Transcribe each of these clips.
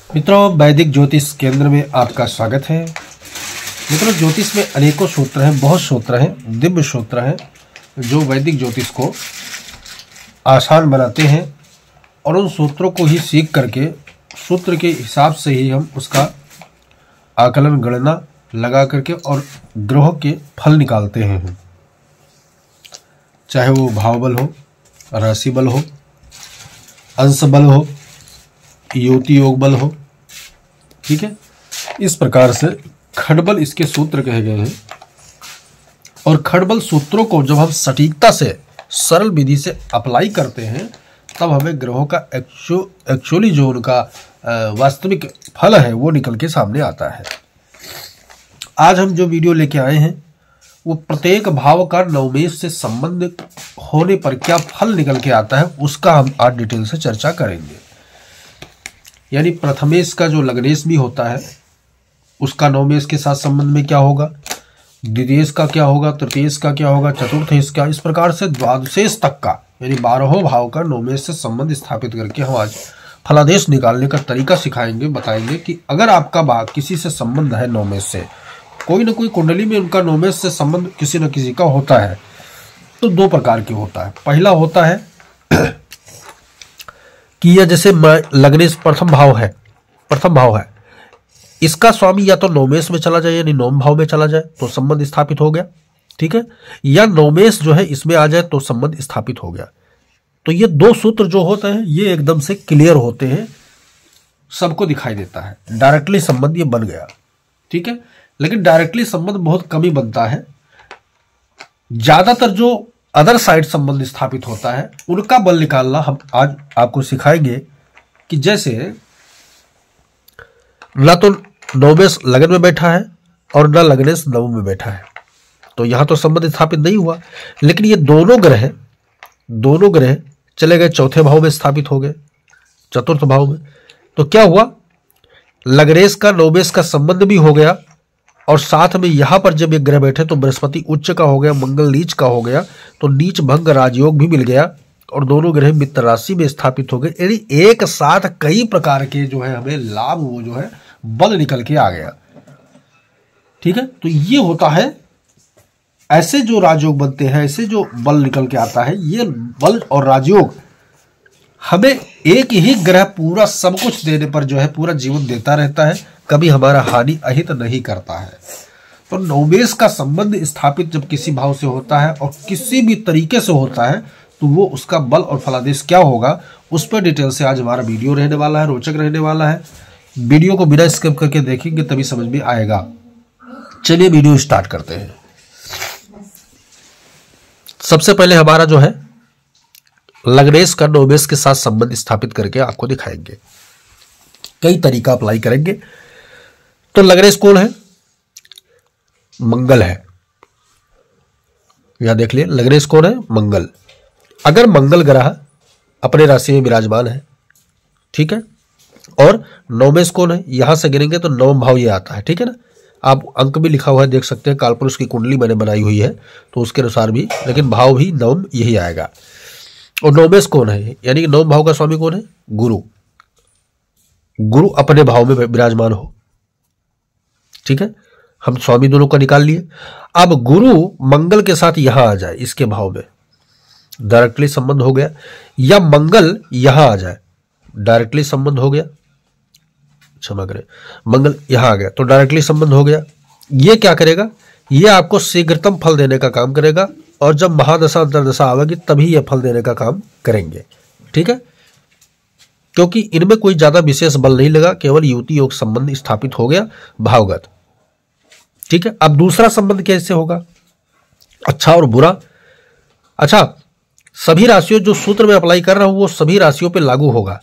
मित्रों, वैदिक ज्योतिष केंद्र में आपका स्वागत है। मित्रों, ज्योतिष में अनेकों सूत्र हैं, बहुत सूत्र हैं, दिव्य सूत्र हैं जो वैदिक ज्योतिष को आसान बनाते हैं और उन सूत्रों को ही सीख करके सूत्र के हिसाब से ही हम उसका आकलन गणना लगा करके और ग्रहों के फल निकालते हैं। चाहे वो भाव बल हो, राशि बल हो, अंश बल हो, युति योग बल हो, ठीक है। इस प्रकार से खडबल इसके सूत्र कहे गए हैं। और खडबल सूत्रों को जब हम सटीकता से सरल विधि से अप्लाई करते हैं तब हमें ग्रहों का एक्चुअली जो उनका वास्तविक फल है वो निकल के सामने आता है। आज हम जो वीडियो लेके आए हैं वो प्रत्येक भाव का नवमेश से संबंध होने पर क्या फल निकल के आता है उसका हम आज डिटेल से चर्चा करेंगे। यानी प्रथमेश का जो लग्नेश भी होता है उसका नवमेश के साथ संबंध में क्या होगा, द्वितीयेश का क्या होगा, तृतीयेश का क्या होगा, चतुर्थेश का, इस प्रकार से द्वादशेश तक का यानी 12 भाव का नवमेश से संबंध स्थापित करके हम आज फलादेश निकालने का तरीका सिखाएंगे, बताएंगे कि अगर आपका भाग किसी से संबंध है नवमेश से, कोई ना कोई कुंडली में उनका नवमेश से संबंध किसी न किसी का होता है तो दो प्रकार के होता है। पहला होता है कि यह जैसे लग्नेश प्रथम भाव है, इसका स्वामी या तो नवमेश में चला जाए यानी नवम भाव में चला जाए तो संबंध स्थापित हो गया, ठीक है, या नवमेश जो है इसमें आ जाए तो संबंध स्थापित हो गया। तो ये दो सूत्र जो होते हैं ये एकदम से क्लियर होते हैं, सबको दिखाई देता है, डायरेक्टली संबंध ये बन गया, ठीक है। लेकिन डायरेक्टली संबंध बहुत कम ही बनता है। ज्यादातर जो अदर साइड संबंध स्थापित होता है उनका बल निकालना हम आज आपको सिखाएंगे कि जैसे ना तो नवमेश लगन में बैठा है और ना लग्नेश नवम में बैठा है तो यहां तो संबंध स्थापित नहीं हुआ। लेकिन ये दोनों ग्रह चले गए चौथे भाव में, स्थापित हो गए चतुर्थ भाव में। तो क्या हुआ, लग्नेश का नवमेश का संबंध भी हो गया और साथ में यहां पर जब ये ग्रह बैठे तो बृहस्पति उच्च का हो गया, मंगल नीच का हो गया, तो नीच भंग राजयोग भी मिल गया और दोनों ग्रह मित्र राशि में स्थापित हो गए। यानी एक साथ कई प्रकार के जो है हमें लाभ वो जो है बल निकल के आ गया, ठीक है। तो ये होता है, ऐसे जो राजयोग बनते हैं, ऐसे जो बल निकल के आता है, ये बल और राजयोग हमें एक ही ग्रह पूरा सब कुछ देने पर जो है पूरा जीवन देता रहता है, कभी हमारा हानि अहित नहीं करता है। तो नवमेश का संबंध स्थापित जब किसी भाव से होता है और किसी भी तरीके से होता है तो वो उसका बल और फलादेश क्या होगा उस पर डिटेल से आज हमारा वीडियो रहने वाला है, रोचक रहने वाला है। वीडियो को बिना स्किप करके देखेंगे तभी समझ में आएगा। चलिए वीडियो स्टार्ट करते हैं। सबसे पहले हमारा जो है लग्नेश का नवमेश के साथ संबंध स्थापित करके आपको दिखाएंगे, कई तरीका अप्लाई करेंगे। तो लग्नेश कौन है, मंगल है, यहां देख लिए लग्नेश कौन है, मंगल। अगर मंगल ग्रह अपने राशि में विराजमान है, ठीक है, और नवमेश कौन है, यहां से गिनेंगे तो नवम भाव ये आता है, ठीक है ना। आप अंक भी लिखा हुआ है देख सकते हैं, कालपुरुष की कुंडली मैंने बनाई हुई है तो उसके अनुसार भी, लेकिन भाव भी नवम यही आएगा। और नवमेश कौन है, यानी कि नवम भाव का स्वामी कौन है, गुरु अपने भाव में विराजमान हो, ठीक है। हम स्वामी दोनों का निकाल लिए। अब गुरु मंगल के साथ यहां आ जाए, इसके भाव में डायरेक्टली संबंध हो गया, या मंगल यहां आ जाए डायरेक्टली संबंध हो गया, क्षमा करें, मंगल यहां आ गया तो डायरेक्टली संबंध हो गया। ये क्या करेगा, ये आपको शीघ्रतम फल देने का काम करेगा और जब महादशा अंतरदशा आवेगी तभी ये फल देने का काम करेंगे, ठीक है। क्योंकि इनमें कोई ज्यादा विशेष बल नहीं लगा, केवल युति योग संबंध स्थापित हो गया भावगत, ठीक है। अब दूसरा संबंध कैसे होगा, अच्छा और बुरा। अच्छा, सभी राशियों जो सूत्र में अप्लाई कर रहा हूं वो सभी राशियों पे लागू होगा।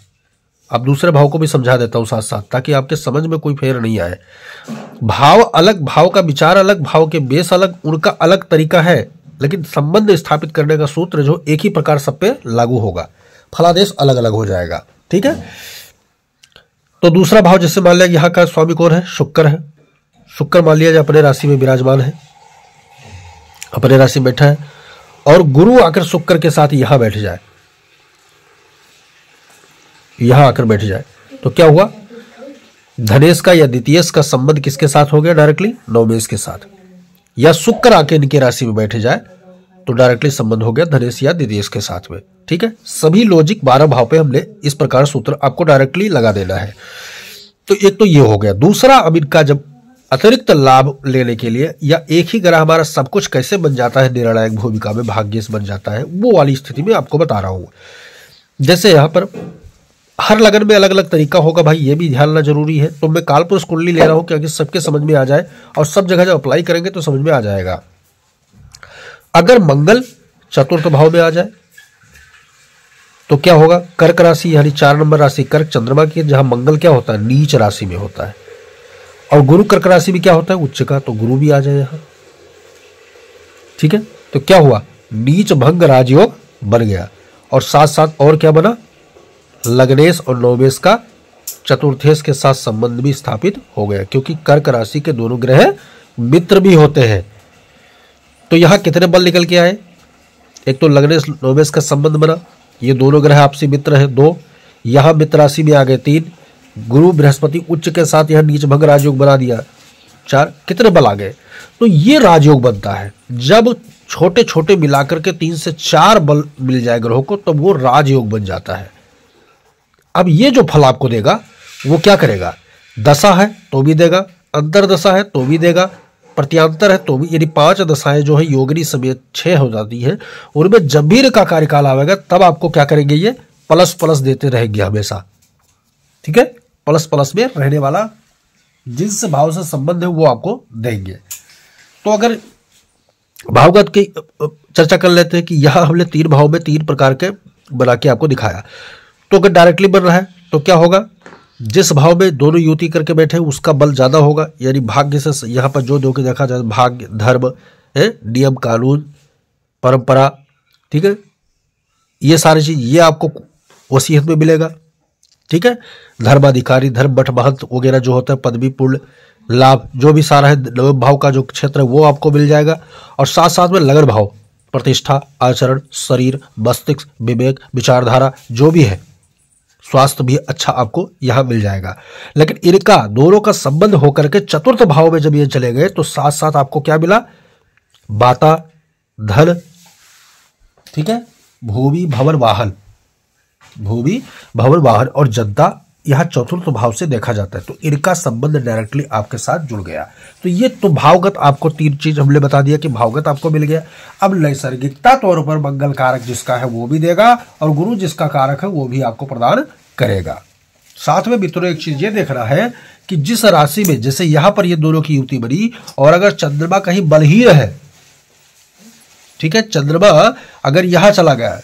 अब दूसरे भाव को भी समझा देता हूं साथ साथ, ताकि आपके समझ में कोई फेर नहीं आए। भाव अलग, भाव का विचार अलग, भाव के बेस अलग, उनका अलग तरीका है, लेकिन संबंध स्थापित करने का सूत्र जो एक ही प्रकार सब पे लागू होगा, फलादेश अलग अलग हो जाएगा, ठीक है। तो दूसरा भाव जैसे मान लिया यहां का स्वामी कौन है, शुक्र है। शुक्र मान लिया जाए अपने राशि में विराजमान है, अपने राशि में बैठा है, और गुरु आकर शुक्र के साथ यहां बैठ जाए, यहां आकर बैठ जाए तो क्या हुआ, धनेश का या द्वितीयेश का संबंध किसके साथ हो गया? डायरेक्टली नवमेश के साथ। या शुक्र आके इनके राशि में बैठे जाए तो डायरेक्टली संबंध हो गया धनेश या द्वितीयेश के साथ में। ठीक है, सभी लॉजिक 12 भाव पे हमने इस प्रकार सूत्र आपको डायरेक्टली लगा देना है। तो एक तो ये हो गया। दूसरा, अब इनका जब अतिरिक्त लाभ लेने के लिए, या एक ही ग्रह हमारा सब कुछ कैसे बन जाता है निर्णायक भूमिका में, भाग्येश बन जाता है, वो वाली स्थिति में आपको बता रहा हूं। जैसे यहां पर हर लगन में अलग अलग तरीका होगा भाई, ये भी ध्यान रखना जरूरी है। तो मैं कालपुरुष कुंडली ले रहा हूं क्योंकि सबके समझ में आ जाए, और सब जगह जब अप्लाई करेंगे तो समझ में आ जाएगा। अगर मंगल चतुर्थ भाव में आ जाए तो क्या होगा? कर्क राशि यानी 4 नंबर राशि कर्क चंद्रमा की, जहां मंगल क्या होता है? नीच राशि में होता है। और गुरु कर्क राशि में क्या होता है? उच्च का। तो गुरु भी आ जाए यहां। ठीक है, तो क्या हुआ? नीच भंग राजयोग बन गया। और साथ साथ और क्या बना? लग्नेश और नवमेश का चतुर्थेश के साथ संबंध भी स्थापित हो गया, क्योंकि कर्क राशि के दोनों ग्रह मित्र भी होते हैं। तो यहां कितने बल निकल के आए? एक तो लग्नेश नवमेश का संबंध बना, ये दोनों ग्रह आपसी मित्र है 2। यहां मित्र राशि में आ गए 3। गुरु बृहस्पति उच्च के साथ यहां नीच भंग राजयोग बना दिया 4। कितने बल आ गए? तो ये राजयोग बनता है जब छोटे छोटे मिलाकर के 3 से 4 बल मिल जाए ग्रहों को, तब वो राजयोग बन जाता है। अब ये जो फल आपको देगा वो क्या करेगा? दशा है तो भी देगा, अंतर दशा है तो भी देगा, प्रत्यांतर है तो भी, यानी 5 दशाएं जो है योगिनी समेत 6 हो जाती है। उनमें जब भी का कार्यकाल आएगा तब आपको क्या करेंगे? ये प्लस प्लस देते रहेंगे हमेशा। ठीक है, प्लस प्लस में रहने वाला जिस भाव से संबंध है वो आपको देंगे। तो अगर भावगत की चर्चा कर लेते हैं कि यहां हमने 3 भाव में 3 प्रकार के बना के आपको दिखाया। तो अगर डायरेक्टली बन रहा है तो क्या होगा? जिस भाव में दोनों युति करके बैठे उसका बल ज्यादा होगा, यानी भाग्य से यहां पर जो के देखा जाए, भाग्य, धर्म है, नियम, कानून, परंपरा, ठीक है, ये सारी चीज ये आपको वसीयत में मिलेगा। ठीक है, धर्माधिकारी, धर्म बट महंत वगैरह जो होता है, पदवी पूर्ण लाभ जो भी सारा है, नवम भाव का जो क्षेत्र है वो आपको मिल जाएगा। और साथ साथ में लगन भाव, प्रतिष्ठा, आचरण, शरीर, मस्तिष्क, विवेक, विचारधारा जो भी है, स्वास्थ्य भी अच्छा आपको यहां मिल जाएगा। लेकिन इनका दोनों का संबंध होकर के चतुर्थ भाव में जब ये चले गए तो साथ साथ आपको क्या मिला? बाता, धन, ठीक है, भूमि, भवन, वाहन, भूमि, भवन, वाहन और जनता यहां चतुर्थ भाव से देखा जाता है। तो इनका संबंध डायरेक्टली आपके साथ जुड़ गया। तो ये तो भावगत आपको 3 चीज हमने बता दिया कि भावगत आपको मिल गया। अब नैसर्गिकता तौर पर मंगल कारक जिसका है वो भी देगा, और गुरु जिसका कारक है वो भी आपको प्रदान करेगा। साथ में मित्रों एक चीज ये देखना है कि जिस राशि में, जैसे यहां पर ये दोनों की युति बनी, और अगर चंद्रमा कहीं बलहीन है, ठीक है, चंद्रमा अगर यहां चला गया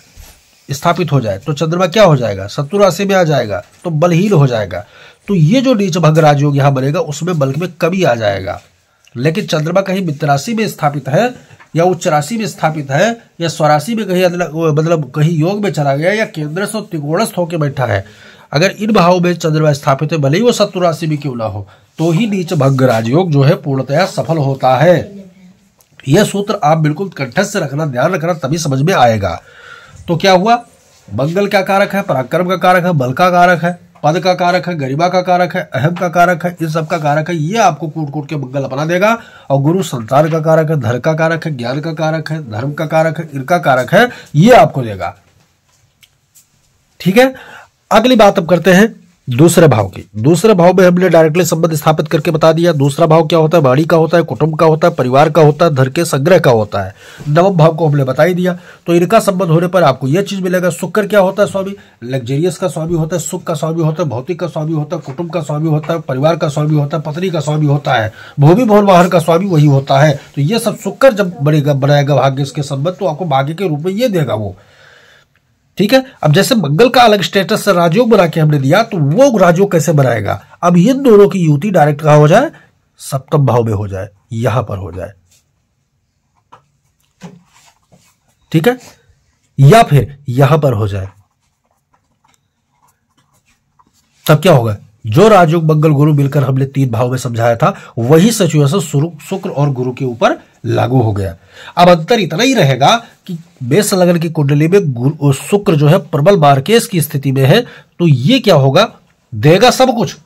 स्थापित हो जाए तो चंद्रमा क्या हो जाएगा? शत्रु राशि में आ जाएगा तो बलहीन हो जाएगा। तो ये जो नीच भंग राजयोग यहां बनेगा उसमें बल में कमी आ जाएगा। लेकिन चंद्रमा कहीं मित्र राशि में स्थापित है, या उच्च राशि में स्थापित है, या स्वराशि में कहीं मतलब कहीं योग में चला गया, या केंद्र से त्रिकोणस्थ होकर बैठा है, अगर इन भावों में चंद्रमा स्थापित है, भले ही वो शत्रु राशि में क्यों ना हो, तो ही नीच भंग राजयोग जो है पूर्णतया सफल होता है। यह सूत्र आप बिल्कुल कंठस्थ रखना, ध्यान रखना, तभी समझ में आएगा। तो क्या हुआ? मंगल का कारक है, पराक्रम का कारक है, बल का कारक है, पद का कारक है, गरिमा का कारक है, अहम का कारक है, इन सब का कारक है। ये आपको कूट कूट के मंगल अपना देगा। और गुरु संतान का कारक है, धन का कारक है, ज्ञान का कारक है, धर्म का कारक है, इनका कारक है, ये आपको देगा। ठीक है, अगली बात अब करते हैं दूसरे भाव की। दूसरे भाव में हमने डायरेक्टली संबंध स्थापित करके बता दिया। दूसरा भाव क्या होता है? वाणी का होता है, कुटुंब का होता है, परिवार का होता है, धन के संग्रह का होता है। नवम भाव को हमने बता ही दिया। तो इनका संबंध होने पर आपको यह चीज मिलेगा। शुक्र क्या होता है? स्वामी लग्जरियस का स्वामी होता है, सुख का स्वामी होता है, भौतिक का स्वामी होता है, कुटुंब का स्वामी होता है, परिवार का स्वामी होता है, पत्नी का स्वामी होता है, भूमि भवन वाहन का स्वामी वही होता है। तो ये सब शुक्र जब बनाएगा भाग्य इसके संबंध, तो आपको भाग्य के रूप में ये देगा वो। ठीक है, अब जैसे मंगल का अलग स्टेटस से राजयोग बना के हमने दिया, तो वो राजयोग कैसे बनाएगा? अब इन दोनों की युति डायरेक्ट कहां हो जाए? सप्तम भाव में हो जाए, यहां पर हो जाए। ठीक है, या फिर यहां पर हो जाए, तब क्या होगा? जो राजयोग मंगल गुरु मिलकर हमने 3 भाव में समझाया था, वही सिचुएशन शुक्र और गुरु के ऊपर लागू हो गया। अब अंतर इतना ही रहेगा कि मेष लग्न की कुंडली में शुक्र जो है प्रबल मार्केश की स्थिति में है, तो ये क्या होगा? देगा सब कुछ,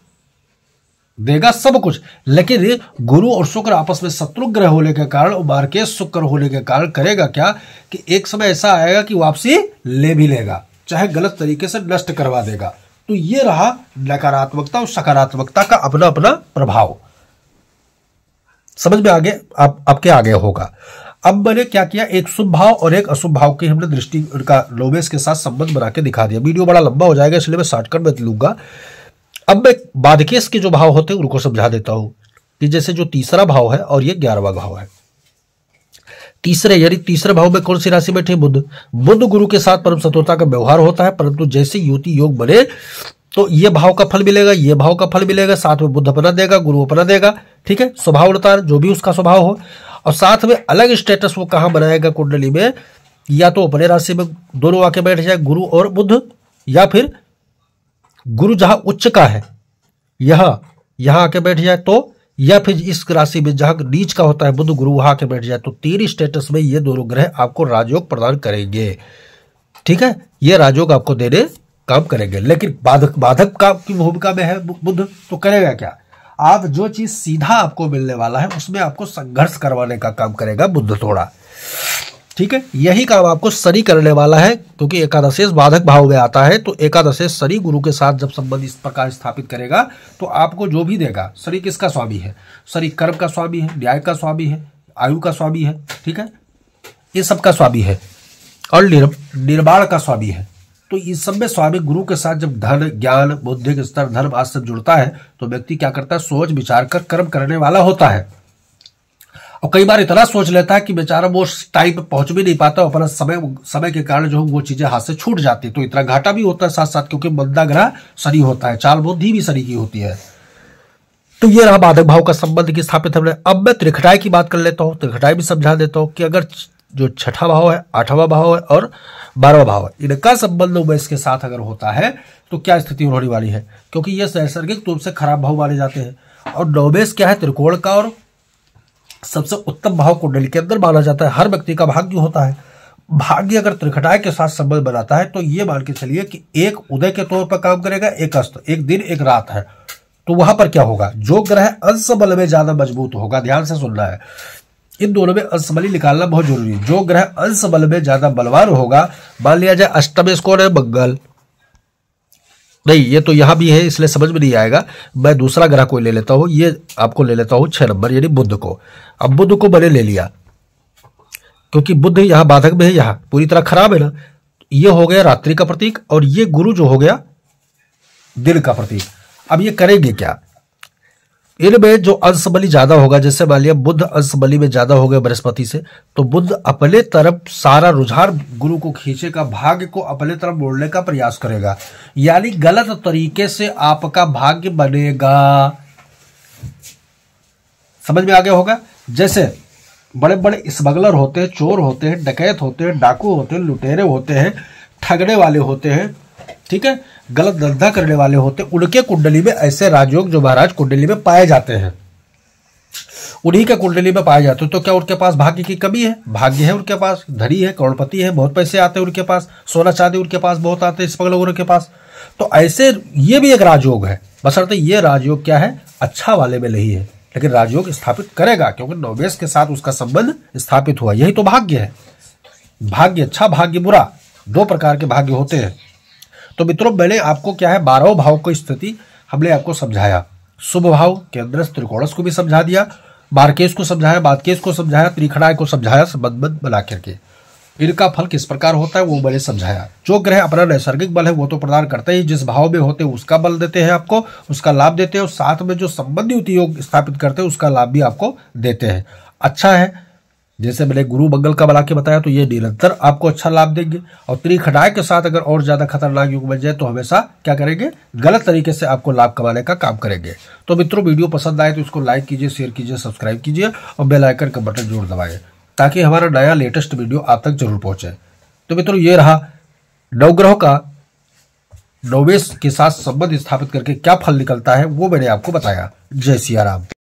देगा सब कुछ, लेकिन गुरु और शुक्र आपस में शत्रु ग्रह होने के कारण और मार्केश शुक्र होने के कारण करेगा क्या कि एक समय ऐसा आएगा कि वापसी ले भी लेगा, चाहे गलत तरीके से नष्ट करवा देगा। तो ये रहा नकारात्मकता और सकारात्मकता का अपना अपना प्रभाव। समझ में आगे आपके आगे होगा। अब मैंने क्या किया, एक शुभ भाव और एक अशुभ भाव की हमने दृष्टि उनका नोवेश के साथ संबंध बना के दिखा दिया। वीडियो बड़ा लंबा हो जाएगा इसलिए मैं शॉर्टकट में लूंगा। अब मैं बाधकेश के जो भाव होते हैं उनको समझा देता हूं कि जैसे जो तीसरा भाव है और ये 11वां भाव है। तीसरे भाव में कौन सी राशि बैठी है? बुध। बुध गुरु के साथ परम शत्रुता का व्यवहार होता है, परंतु जैसे युति योग बने तो ये भाव का फल मिलेगा, ये भाव का फल मिलेगा, साथ में बुध अपना देगा, गुरु अपना देगा। ठीक है, स्वभाव अनुसार जो भी उसका स्वभाव हो, और साथ में अलग स्टेटस वो कहां बनाएगा कुंडली में, या तो अपने राशि में दोनों आके बैठ जाए गुरु और बुध, या फिर गुरु जहां उच्च का है यहां आके बैठ जाए तो, या फिर इस राशि में जहां नीच का होता है बुध गुरु वहां आके बैठ जाए तो 3 स्टेटस में ये दोनों ग्रह आपको राजयोग प्रदान करेंगे। ठीक है, ये राजयोग आपको देने काम करेंगे। लेकिन बाधक का की भूमिका में है बुध, तो करेगा क्या? आप जो चीज सीधा आपको मिलने वाला है उसमें आपको संघर्ष करवाने का काम करेगा बुध थोड़ा। ठीक है, यही काम आपको शनि करने वाला है, क्योंकि एकादशेश बाधक भाव में आता है। तो एकादशेश शनि गुरु के साथ जब संबंध इस प्रकार स्थापित करेगा तो आपको जो भी देगा, शनि किसका स्वामी है? शनि कर्म का स्वामी है, न्याय का स्वामी है, आयु का स्वामी है। ठीक है, ये सब का स्वामी है और निर्माण का स्वामी है। तो इस सब में स्वामी गुरु के साथ जब धन, ज्ञान, बौद्धिक स्तर, धर्म आज सब जुड़ता है तो व्यक्ति क्या करता है, सोच विचार कर कर्म करने वाला होता है। और कई बार इतना सोच लेता है कि बेचारा वो टाइम पे पहुंच भी नहीं पाता, अपना समय के कारण जो वो चीजें हाथ से छूट जाती, तो इतना घाटा भी होता है साथ साथ, क्योंकि मंदा ग्रह शनि होता है, चाल बुद्धि भी शनि की होती है। तो ये रहा बाधक भाव का संबंध की स्थापित हमने। अब मैं त्रिखटाई की बात कर लेता हूं, त्रिखटाई भी समझा देता हूं कि अगर जो 6ठा भाव है, 8वां भाव है और 12वां भाव है, इनका संबंध उमेश के साथ अगर होता है तो क्या स्थिति होने वाली है, क्योंकि ये नैसर्गिक रूप से खराब भाव माने जाते हैं। और नवमेश क्या है, त्रिकोण का और सबसे उत्तम भाव कुंडली के अंदर माना जाता है। हर व्यक्ति का भाग्य होता है, भाग्य अगर त्रिखटाई के साथ संबंध बनाता है तो ये मान के चलिए कि एक उदय के तौर पर काम करेगा, एक अस्त, एक दिन एक रात है। तो वहां पर क्या होगा, जो ग्रह अंश बल में ज्यादा मजबूत होगा, ध्यान से सुनना है, इन दोनों में अंश बली निकालना बहुत जरूरी है। जो ग्रह अंश बल में ज्यादा बलवान होगा, मान लिया जाए अष्टमेश कौन है, मंगल। नहीं, ये तो यहां भी है इसलिए समझ में नहीं आएगा, मैं दूसरा ग्रह कोई ले लेता हूं, ये आपको ले लेता हूं 6 नंबर यानी बुध को। अब बुध को मैंने ले लिया क्योंकि बुध यहां बाधक में है, यहां पूरी तरह खराब है ना। ये हो गया रात्रि का प्रतीक और ये गुरु जो हो गया दिन का प्रतीक। अब ये करेंगे क्या, इनमें जो अंश बली ज्यादा होगा, जैसे मान लिया बुध अंश बली में ज्यादा हो गया बृहस्पति से, तो बुध अपने तरफ सारा रुझान गुरु को खींचेगा, भाग्य को अपने तरफ मोड़ने का प्रयास करेगा, यानी गलत तरीके से आपका भाग्य बनेगा। समझ में आ गया होगा। जैसे बड़े बड़े स्मगलर होते हैं, चोर होते हैं, डकैत होते हैं, डाकू होते हैं, लुटेरे होते हैं, ठगने वाले होते हैं, ठीक है, गलत धंधा करने वाले होते हैं, उनके कुंडली में ऐसे राजयोग जो महाराज कुंडली में पाए जाते हैं, उन्हीं के कुंडली में पाए जाते हैं। तो क्या उनके पास भाग्य की कमी है? भाग्य है उनके पास, धनी है, करोड़पति है, बहुत पैसे आते हैं उनके पास, सोना चांदी उनके पास बहुत आते हैं स्मगलरों के पास। तो ऐसे ये भी एक राजयोग है, बशर्ते ये राजयोग क्या है, अच्छा वाले में नहीं है, लेकिन राजयोग स्थापित करेगा क्योंकि नवमेश के साथ उसका संबंध स्थापित हुआ। यही तो भाग्य है, भाग्य अच्छा भाग्य बुरा, 2 प्रकार के भाग्य होते हैं। तो मित्रों, मैंने आपको क्या है 12 भाव की स्थिति हमने आपको समझाया, शुभ भाव के अंदर त्रिकोणस को भी समझा दिया, मार्केश को समझाया, बाधकेश को समझाया, त्रिखटाई को समझाया, संबंध बना करके इनका फल किस प्रकार होता है वो मैंने समझाया। जो ग्रह अपना नैसर्गिक बल है वो तो प्रदान करते ही, जिस भाव में होते हैं उसका बल देते हैं आपको, उसका लाभ देते हैं, और साथ में जो संबंधी युति योग स्थापित करते हैं उसका लाभ भी आपको देते हैं। अच्छा है, जैसे मैंने गुरु मंगल का बना के बताया तो ये निरंतर आपको अच्छा लाभ देंगे, और त्रिखटाई के साथ अगर और ज्यादा खतरनाक युग बन जाए तो हमेशा क्या करेंगे, गलत तरीके से आपको लाभ कमाने का काम करेंगे। तो मित्रों, वीडियो पसंद आए तो इसको लाइक कीजिए, शेयर कीजिए, सब्सक्राइब कीजिए और बेल आइकन का बटन जरूर दबाइए ताकि हमारा नया लेटेस्ट वीडियो आप तक जरूर पहुंचे। तो मित्रों, ये रहा नवग्रहों का नवमेश के साथ संबंध स्थापित करके क्या फल निकलता है वो मैंने आपको बताया। जय सिया राम।